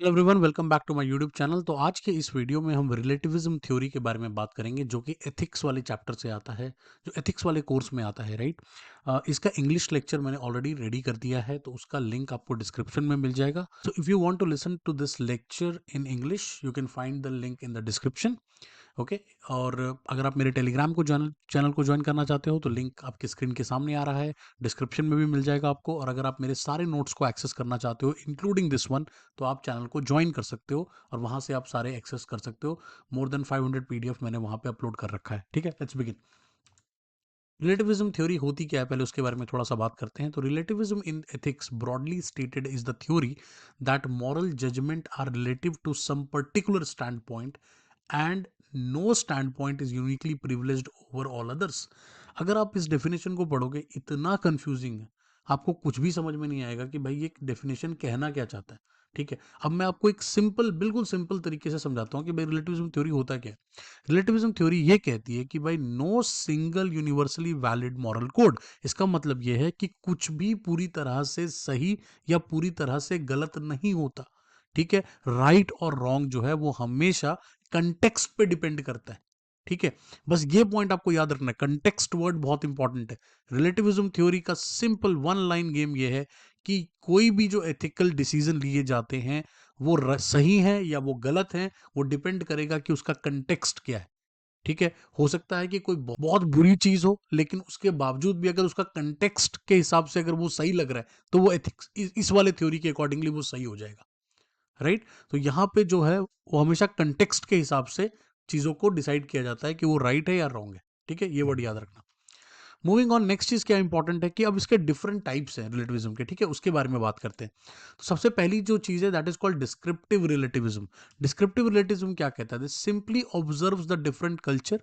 Hello everyone, welcome back to my YouTube channel. तो आज के इस वीडियो में हम रिलेटिविज्म थ्योरी के बारे में बात करेंगे, जो कि एथिक्स वाले चैप्टर से आता है, जो एथिक्स वाले कोर्स में आता है, राइट। इसका इंग्लिश लेक्चर मैंने ऑलरेडी रेडी कर दिया है, तो उसका लिंक आपको डिस्क्रिप्शन में मिल जाएगा। So if you want to listen to this lecture in English, you can find the link in the description. Okay. और अगर आप मेरे टेलीग्राम को चैनल को ज्वाइन करना चाहते हो, तो लिंक आपके स्क्रीन के सामने आ रहा है, डिस्क्रिप्शन में भी मिल जाएगा आपको। और अगर आप मेरे सारे नोट्स को एक्सेस करना चाहते हो, इंक्लूडिंग दिस वन, तो आप चैनल को ज्वाइन कर सकते हो और वहां से आप सारे एक्सेस कर सकते हो। मोर देन 500 पीडीएफ मैंने वहां पे अपलोड कर रखा है। ठीक है, लेट्स बिगिन। रिलेटिविज्म थ्योरी होती क्या है, पहले उसके बारे में थोड़ा सा बात करते हैं। तो relativism in ethics broadly stated is the theory that moral judgement are relative to some particular standpoint and no standpoint is uniquely privileged over all others. अगर आप इस डेफिनेशन को पढ़ोगे, इतना कंफ्यूजिंग है, आपको कुछ भी समझ में नहीं आएगा कि भाई ये डेफिनेशन कहना क्या चाहता है। ठीक है, अब मैं आपको एक सिंपल, बिल्कुल सिंपल तरीके से समझाता हूँ कि भाई रिलेटिविज्म थ्योरी होता क्या है। रिलेटिविज्म थ्योरी ये कहती है कि भाई no single universally valid moral code. इसका मतलब ये है कि कुछ भी पूरी तरह से सही या पूरी तरह से गलत नहीं होता। ठीक है, राइट और रॉन्ग जो है वो हमेशा कंटेक्स्ट पे डिपेंड करता है। ठीक है, बस ये पॉइंट आपको याद रखना है, कंटेक्स्ट वर्ड बहुत इंपॉर्टेंट है। रिलेटिविज्म थ्योरी का सिंपल वन लाइन गेम ये है कि कोई भी जो एथिकल डिसीजन लिए जाते हैं वो सही है या वो गलत है, वो डिपेंड करेगा कि उसका कंटेक्स्ट क्या है। ठीक है, हो सकता है कि कोई बहुत बुरी चीज हो, लेकिन उसके बावजूद भी अगर उसका कंटेक्स्ट के हिसाब से अगर वो सही लग रहा है, तो वो एथिक्स इस वाले थ्योरी के अकॉर्डिंगली वो सही हो जाएगा। राइट। तो यहाँ पे जो है वो हमेशा कंटेक्स्ट के हिसाब से चीजों को डिसाइड किया जाता है कि वो राइट है या रॉन्ग है। ठीक है, ये वर्ड याद रखना। मूविंग ऑन, नेक्स्ट चीज क्या इंपॉर्टेंट है कि अब इसके डिफरेंट टाइप्स हैं रिलेटिविज्म के। ठीक है, उसके बारे में बात करते हैं। तो सबसे पहली जो चीज है that is called descriptive relativism. Descriptive relativism क्या कहता है? This simply observes the different culture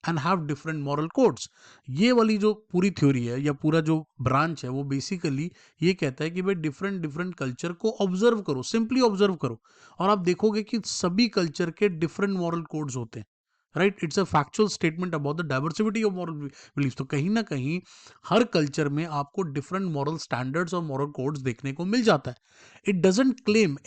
and have different moral codes. ये वाली जो पूरी थ्योरी है या पूरा जो ब्रांच है, वो बेसिकली ये कहता है कि भाई डिफरेंट डिफरेंट कल्चर को ऑब्जर्व करो, सिंपली ऑब्जर्व करो, और आप देखोगे कि सभी कल्चर के डिफरेंट मॉरल कोड्स होते हैं। Right, it's a factual statement about the diversity of moral belief. तो कहीं ना कहीं हर कल्चर में आपको डिफरेंट मॉरल स्टैंडर्ड्स और मॉरल कोड्स देखने को मिल जाता है। It doesn't claim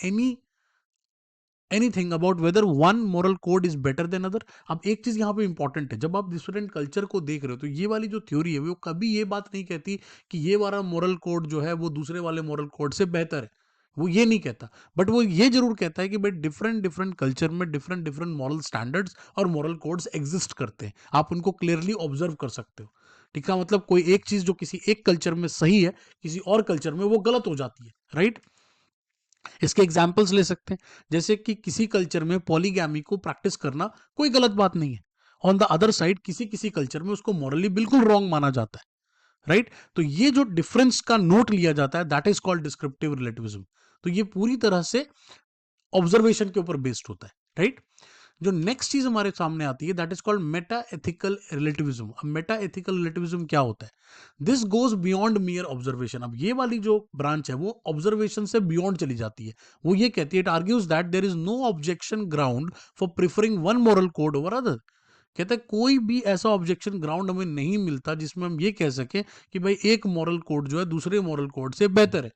anything about whether one moral code is better than other. अब एक चीज यहाँ पे इंपॉर्टेंट है, जब आप डिफरेंट कल्चर को देख रहे हो, तो ये वाली जो थ्योरी है वो कभी ये बात नहीं कहती कि ये वाला मॉरल कोड जो है वो दूसरे वाले मॉरल कोड से बेहतर है। वो ये नहीं कहता, बट वो ये जरूर कहता है कि भाई डिफरेंट डिफरेंट कल्चर में डिफरेंट डिफरेंट मॉरल स्टैंडर्ड्स और मॉरल कोड्स एग्जिस्ट करते हैं। आप उनको क्लियरली ऑब्जर्व कर सकते हो। ठीक है, मतलब कोई एक चीज जो किसी एक कल्चर में सही है, किसी और कल्चर में वो गलत हो जाती है। राइट। इसके एग्जाम्पल्स ले सकते हैं, जैसे कि किसी कल्चर में पॉलीगैमी को प्रैक्टिस करना कोई गलत बात नहीं है। ऑन द अदर साइड किसी किसी कल्चर में उसको मॉरली बिल्कुल रॉन्ग माना जाता है। राइट। तो ये जो डिफरेंस का नोट लिया जाता है that is called descriptive relativism. तो ये पूरी तरह से ऑब्जर्वेशन के ऊपर बेस्ड होता है। राइट। जो नेक्स्ट चीज हमारे सामने आती है that is called Meta ethical relativism. अब मेटा एथिकल रिलेटिविज्म क्या होता है? This goes beyond मियर observation. अब ये वाली जो ब्रांच है वो ऑब्जर्वेशन से बियॉन्ड चली जाती है। वो ये कहती है, it argues that there is no objection ground for preferring one moral code over other. कहता है कोई भी ऐसा ऑब्जेक्शन ग्राउंड हमें नहीं मिलता जिसमें हम ये कह सके कि भाई एक मॉरल कोड जो है दूसरे मॉरल कोड से बेहतर है।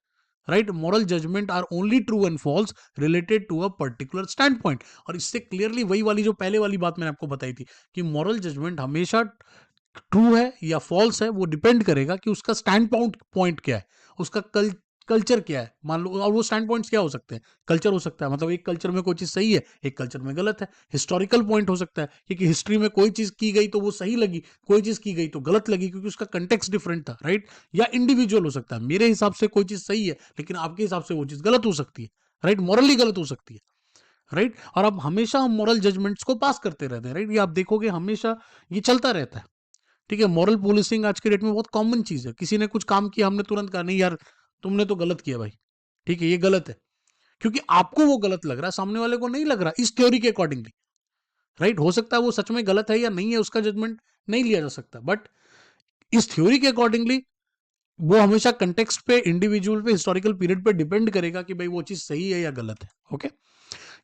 Right, moral judgement are only true and false related to a particular standpoint. और इससे क्लियरली वही वाली जो पहले वाली बात मैंने आपको बताई थी कि मॉरल जजमेंट हमेशा ट्रू है या फॉल्स है, वो डिपेंड करेगा कि उसका स्टैंड पॉइंट क्या है, उसका कल्चर क्या है, मान लो। और वो स्टैंड पॉइंट्स क्या हो सकते हैं? कल्चर हो सकता है, मतलब एक कल्चर में कोई चीज सही है, एक कल्चर में गलत है। हिस्टोरिकल पॉइंट हो सकता है, क्योंकि हिस्ट्री में कोई चीज की गई तो वो सही लगी, कोई चीज की गई तो गलत लगी, क्योंकि उसका कंटेक्स्ट डिफरेंट था। राइट। या इंडिविजुअल हो सकता है, मेरे हिसाब से कोई चीज सही है लेकिन आपके हिसाब से वो चीज गलत हो सकती है। राइट, मॉरली गलत हो सकती है। राइट। और अब हमेशा हम मॉरल जजमेंट्स को पास करते रहते हैं। राइट, ये आप देखोगे हमेशा ये चलता रहता है। ठीक है, मॉरल पुलिसिंग आज के डेट में बहुत कॉमन चीज है। किसी ने कुछ काम किया, हमने तुरंत कहा नहीं यार तुमने तो गलत किया भाई, ठीक है ये गलत है, क्योंकि आपको वो गलत लग रहा है, सामने वाले को नहीं लग रहा इस थ्योरी के अकॉर्डिंगली। राइट, हो सकता है वो सच में गलत है या नहीं है, उसका जजमेंट नहीं लिया जा सकता, बट इस थ्योरी के अकॉर्डिंगली वो हमेशा कंटेक्स्ट पे, इंडिविजुअल पे, हिस्टोरिकल पीरियड पे डिपेंड करेगा कि भाई वो चीज सही है या गलत है। ओके।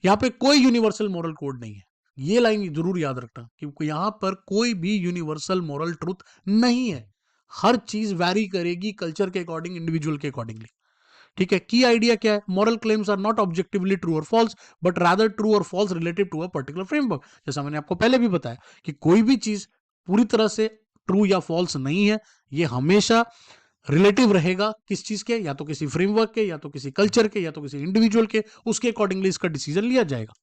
यहाँ पे कोई यूनिवर्सल मॉरल कोड नहीं है, ये लाइन जरूर याद रखना, क्योंकि यहां पर कोई भी यूनिवर्सल मॉरल ट्रूथ नहीं है। हर चीज वैरी करेगी कल्चर के अकॉर्डिंग, इंडिविजुअल के अकॉर्डिंगली। ठीक है, की आइडिया क्या है, moral claims are not objectively true और फॉल्स बट रादर ट्रू और false relative to a particular framework. जैसा मैंने आपको पहले भी बताया कि कोई भी चीज पूरी तरह से ट्रू या फॉल्स नहीं है, ये हमेशा रिलेटिव रहेगा किस चीज के, या तो किसी फ्रेमवर्क के, या तो किसी कल्चर के, या तो किसी इंडिविजुअल के, उसके अकॉर्डिंगली इसका डिसीजन लिया जाएगा।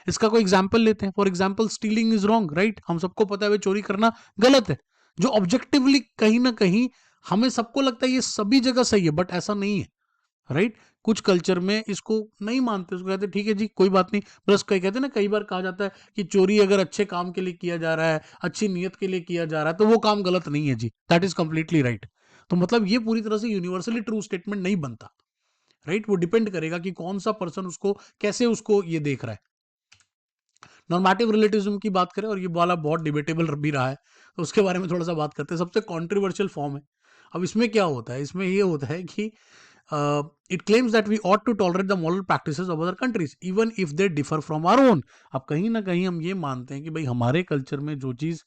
इसका कोई एग्जाम्पल लेते हैं, for example stealing is wrong, right, हम सबको पता है भाई चोरी करना गलत है, जो ऑब्जेक्टिवली कहीं ना कहीं हमें सबको लगता है ये सभी जगह सही है, बट ऐसा नहीं है, राइट। कुछ कल्चर में इसको नहीं मानते, उसको कहते हैं ठीक है जी कोई बात नहीं। प्लस कई कहते हैं ना, कई बार कहा जाता है कि चोरी अगर अच्छे काम के लिए किया जा रहा है, अच्छी नीयत के लिए किया जा रहा है, तो वो काम गलत नहीं है जी, दैट इज कंप्लीटली राइट। तो मतलब ये पूरी तरह से यूनिवर्सली ट्रू स्टेटमेंट नहीं बनता, राइट। वो डिपेंड करेगा कि कौन सा पर्सन उसको कैसे उसको ये देख रहा है। नॉर्मेटिव रिलेटिविज्म की बात करें, और ये वाला बहुत डिबेटेबल भी रहा है, तो उसके बारे में थोड़ा सा बात करते हैं। सबसे कॉन्ट्रोवर्शियल फॉर्म है। अब इसमें क्या होता है, इसमें ये होता है कि it claims that we ought to tolerate the moral practices of other countries even if they differ from our own. अब कहीं ना कहीं हम ये मानते हैं कि भाई हमारे कल्चर में जो चीज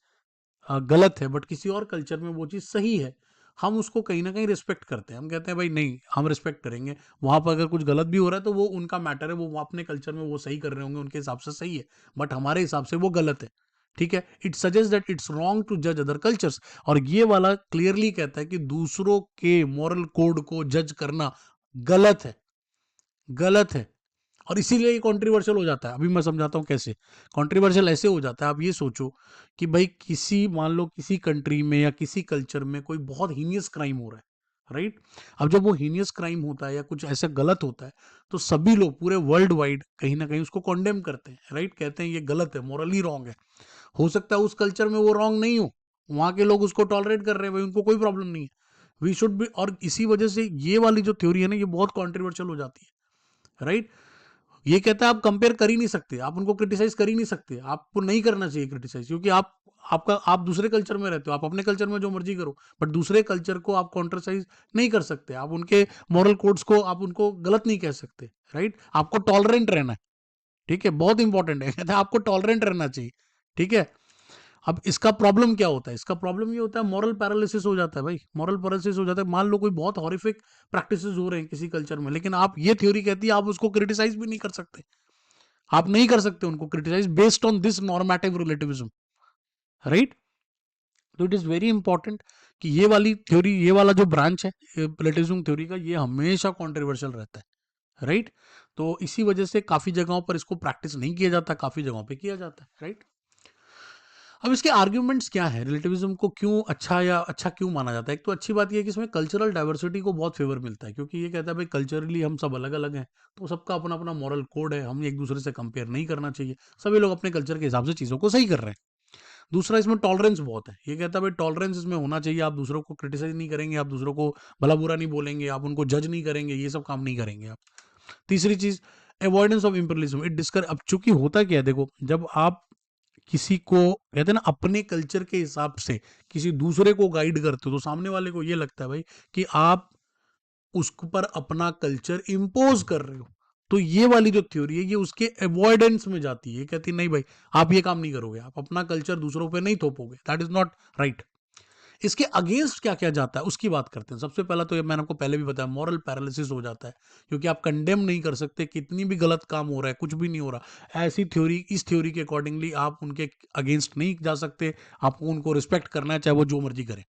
गलत है बट किसी और कल्चर में वो चीज़ सही है, हम उसको कहीं ना कहीं रिस्पेक्ट करते हैं। हम कहते हैं भाई नहीं, हम रिस्पेक्ट करेंगे, वहां पर अगर कुछ गलत भी हो रहा है तो वो उनका मैटर है, वो अपने कल्चर में वो सही कर रहे होंगे, उनके हिसाब से सही है, बट हमारे हिसाब से वो गलत है। ठीक है, it suggest that it's wrong to जज अदर कल्चर्स। और ये वाला क्लियरली कहता है कि दूसरों के मॉरल कोड को जज करना गलत है, गलत है। और इसीलिए ये कंट्रोवर्शियल हो जाता है। अभी मैं समझाता हूँ कैसे कंट्रोवर्शियल ऐसे हो जाता है। आप ये सोचो कि भाई किसी, मान लो किसी कंट्री में या किसी कल्चर में कोई बहुत हीनियस क्राइम हो रहा है, राइट। अब जब वो हीनियस क्राइम होता है या कुछ ऐसा गलत होता है, तो सभी लोग पूरे वर्ल्ड वाइड कहीं ना कहीं उसको कॉन्डेम करते हैं, राइट, कहते हैं ये गलत है, मॉरली रॉन्ग है। हो सकता है उस कल्चर में वो रॉन्ग नहीं हो, वहां के लोग उसको टॉलरेट कर रहे हैं, भाई उनको कोई प्रॉब्लम नहीं है, वी शुड बी। और इसी वजह से ये वाली जो थ्योरी है ना, ये बहुत कॉन्ट्रोवर्शियल हो जाती है, राइट। ये कहता है आप कंपेयर कर ही नहीं सकते, आप उनको क्रिटिसाइज कर ही नहीं सकते, आपको नहीं करना चाहिए क्रिटिसाइज, क्योंकि आप दूसरे कल्चर में रहते हो, आप अपने कल्चर में जो मर्जी करो, बट दूसरे कल्चर को आप कॉन्ट्रोसाइज नहीं कर सकते, आप उनके मॉरल कोड्स को आप उनको गलत नहीं कह सकते, राइट। आपको टॉलरेंट रहना है, ठीक है, बहुत इंपॉर्टेंट है, कहता है आपको टॉलरेंट रहना चाहिए, ठीक है। अब इसका प्रॉब्लम क्या होता है, इसका प्रॉब्लम ये होता है मॉरल पैरालिसिस हो जाता है भाई, मॉरल पैरालिसिस हो जाता है। मान लो कोई बहुत हॉरिफिक प्रैक्टिसेस हो रहे हैं किसी कल्चर में, लेकिन आप, ये थ्योरी कहती है आप उसको क्रिटिसाइज भी नहीं कर सकते, आप नहीं कर सकते उनको criticise based on this normative relativism, right. तो इट इज वेरी इंपॉर्टेंट कि ये वाली थ्योरी, ये वाला जो ब्रांच है रिलेटिविज्म थ्योरी का, ये हमेशा कॉन्ट्रोवर्शियल रहता है, राइट। तो इसी वजह से काफी जगहों पर इसको प्रैक्टिस नहीं किया जाता, काफी जगहों पे किया जाता है, राइट। अब इसके आर्ग्यूमेंट्स क्या है, रिलेटिविज्म को क्यों अच्छा या अच्छा क्यों माना जाता है। एक तो अच्छी बात यह है कि इसमें कल्चरल डाइवर्सिटी को बहुत फेवर मिलता है, क्योंकि ये कहता है भाई कल्चरली हम सब अलग अलग हैं, तो सबका अपना अपना मॉरल कोड है, हम एक दूसरे से कंपेयर नहीं करना चाहिए, सभी लोग अपने कल्चर के हिसाब से चीज़ों को सही कर रहे हैं। दूसरा, इसमें टॉलरेंस बहुत है, ये कहता है भाई टॉलरेंस इसमें होना चाहिए, आप दूसरों को क्रिटिसाइज नहीं करेंगे, आप दूसरों को भला बुरा नहीं बोलेंगे, आप उनको जज नहीं करेंगे, ये सब काम नहीं करेंगे आप। तीसरी चीज, अवॉइडेंस ऑफ इंपीरियलिज्म, इट डिस्कर। अब चूंकि होता क्या है, देखो, जब आप किसी को कहते हैं ना अपने कल्चर के हिसाब से किसी दूसरे को गाइड करते हो, तो सामने वाले को ये लगता है भाई कि आप उस पर अपना कल्चर इम्पोज कर रहे हो। तो ये वाली जो थ्योरी है, ये उसके अवॉइडेंस में जाती है, ये कहती है नहीं भाई आप ये काम नहीं करोगे, आप अपना कल्चर दूसरों पे नहीं थोपोगे, दैट इज नॉट राइट। इसके अगेंस्ट क्या क्या जाता है उसकी बात करते हैं। सबसे पहला तो ये मैंने आपको पहले भी बताया, मॉरल पैरालिसिस हो जाता है, क्योंकि आप कंडेम नहीं कर सकते, कितनी भी गलत काम हो रहा है, कुछ भी नहीं हो रहा, ऐसी थ्योरी, इस थ्योरी के अकॉर्डिंगली आप उनके अगेंस्ट नहीं जा सकते, आपको उनको रिस्पेक्ट करना है, चाहे वो जो मर्जी करें।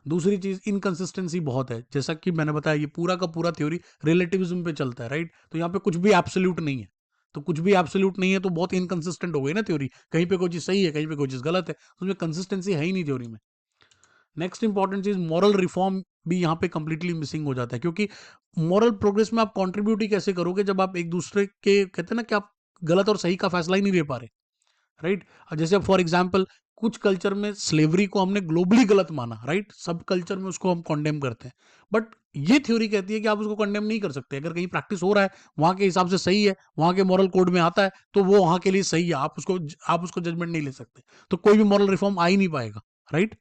दूसरी चीज, इनकंसिस्टेंसी बहुत है, जैसा कि मैंने बताया ये पूरा का पूरा थ्योरी रिलेटिविज्म पे चलता है, राइट। तो यहाँ पे कुछ भी एब्सोल्यूट नहीं है, तो कुछ भी एब्सोल्यूट नहीं है तो बहुत इनकंसिस्टेंट हो गई ना थ्योरी, कहीं पे कोई चीज सही है, कहीं पे कोई चीज गलत है, तो उसमें कंसिस्टेंसी है ही नहीं थ्योरी में। नेक्स्ट इंपॉर्टेंट चीज, मॉरल रिफॉर्म भी यहाँ पे कंप्लीटली मिसिंग हो जाता है, क्योंकि मॉरल प्रोग्रेस में आप कंट्रीब्यूट ही कैसे करोगे जब आप एक दूसरे के, कहते हैं ना कि आप गलत और सही का फैसला ही नहीं ले पा रहे, राइट। जैसे फॉर एग्जाम्पल, कुछ कल्चर में स्लेवरी को हमने ग्लोबली गलत माना, राइट, सब कल्चर में उसको हम कंडेम करते हैं, बट ये थ्योरी कहती है कि आप उसको कंडेम नहीं कर सकते, अगर कहीं प्रैक्टिस हो रहा है वहां के हिसाब से सही है, वहां के मॉरल कोड में आता है, तो वो वहां के लिए सही है, आप उसको जजमेंट नहीं ले सकते, तो कोई भी मॉरल रिफॉर्म आ ही नहीं पाएगा, राइट।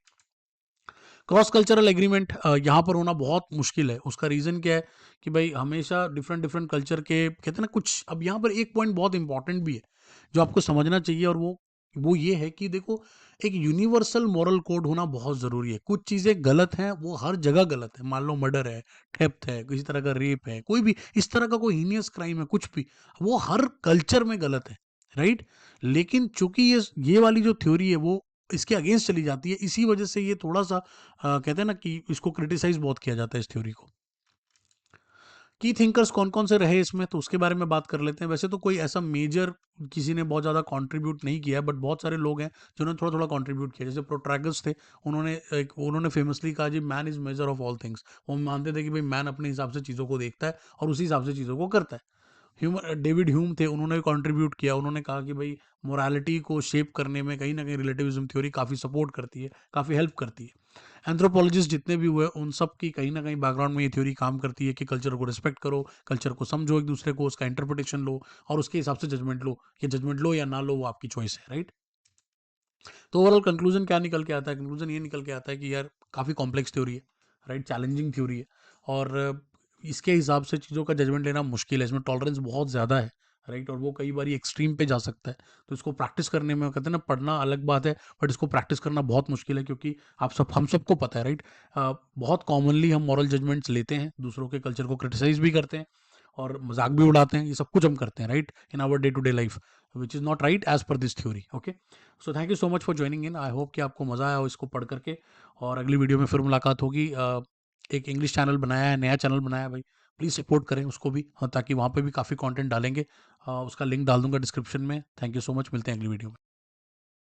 क्रॉस कल्चरल एग्रीमेंट यहाँ पर होना बहुत मुश्किल है। उसका रीजन क्या है कि भाई हमेशा डिफरेंट डिफरेंट कल्चर के, कहते हैं ना कुछ। अब यहाँ पर एक पॉइंट बहुत इंपॉर्टेंट भी है जो आपको समझना चाहिए, और वो वो ये है कि देखो, एक यूनिवर्सल मॉरल कोड होना बहुत ज़रूरी है। कुछ चीज़ें गलत हैं, वो हर जगह गलत है। मान लो मर्डर है, थेफ्ट है, किसी तरह का रेप है, कोई भी इस तरह का कोई हीनियस क्राइम है, कुछ भी, वो हर कल्चर में गलत है, राइट? लेकिन चूँकि ये वाली जो थ्योरी है वो इसके अगेंस्ट चली जाती है, इसी वजह से ये थोड़ा-सा कहते हैं ना कि इसको क्रिटिसाइज़ बहुत किया जाता है इस थ्योरी को। की थिंकर्स कौन-कौन से रहे इसमें, तो उसके बारे में बात कर लेते हैं। वैसे तो कोई ऐसा मेजर किसी ने बहुत ज़्यादा कंट्रीब्यूट नहीं किया है, बट बहुत सारे लोग हैं जिन्होंने थोड़ा-थोड़ा कंट्रीब्यूट किया। जैसे प्रोटैगस थे, उन्होंने फेमसली कहा जी, man is measure of all things. वो मानते थे कि भाई मैन अपने हिसाब से चीज़ों को देखता है और उसी हिसाब से चीज़ों को करता है। डेविड ह्यूम थे, उन्होंने कंट्रीब्यूट किया। उन्होंने कहा कि भाई मोरालिटी को शेप करने में कहीं न कहीं रिलेटिविज़्म थ्योरी काफ़ी सपोर्ट करती है, काफ़ी हेल्प करती है। एंथ्रोपोलॉजिस्ट जितने भी हुए, उन सब की कहीं न कहीं बैकग्राउंड में ये थ्योरी काम करती है कि कल्चर को रिस्पेक्ट करो, कल्चर को समझो एक-दूसरे को, उसका इंटरप्रिटेशन लो और उसके हिसाब से जजमेंट लो। ये जजमेंट लो या ना लो, वो आपकी चॉइस है, राइट? तो ओवरऑल कंक्लूजन क्या निकल के आता है? कंक्लूजन ये निकल के आता है कि यार काफ़ी कॉम्प्लेक्स थ्योरी है, राइट? चैलेंजिंग थ्योरी है और इसके हिसाब से चीज़ों का जजमेंट लेना मुश्किल है। इसमें टॉलरेंस बहुत ज़्यादा है, राइट? और वो कई बारी एक्सट्रीम पे जा सकता है। तो इसको प्रैक्टिस करने में, कहते हैं ना, पढ़ना अलग बात है, बट इसको प्रैक्टिस करना बहुत मुश्किल है क्योंकि हम सबको पता है, राइट? बहुत कॉमनली हम मॉरल जजमेंट्स लेते हैं, दूसरों के कल्चर को क्रिटिसाइज़ भी करते हैं और मज़ाक भी उड़ाते हैं। ये सब कुछ हम करते हैं, right? In our day to day life, which is not right as per this theory, okay? So thank you so much for joining in. I hope कि आपको मज़ा आया हो इसको पढ़ करके और अगली वीडियो में फिर मुलाकात होगी। एक इंग्लिश चैनल बनाया है, नया चैनल बनाया है भाई, प्लीज़ सपोर्ट करें उसको भी, हाँ, ताकि वहाँ पे भी काफ़ी कंटेंट डालेंगे। उसका लिंक डाल दूँगा डिस्क्रिप्शन में। थैंक यू सो मच, मिलते हैं अगली वीडियो में।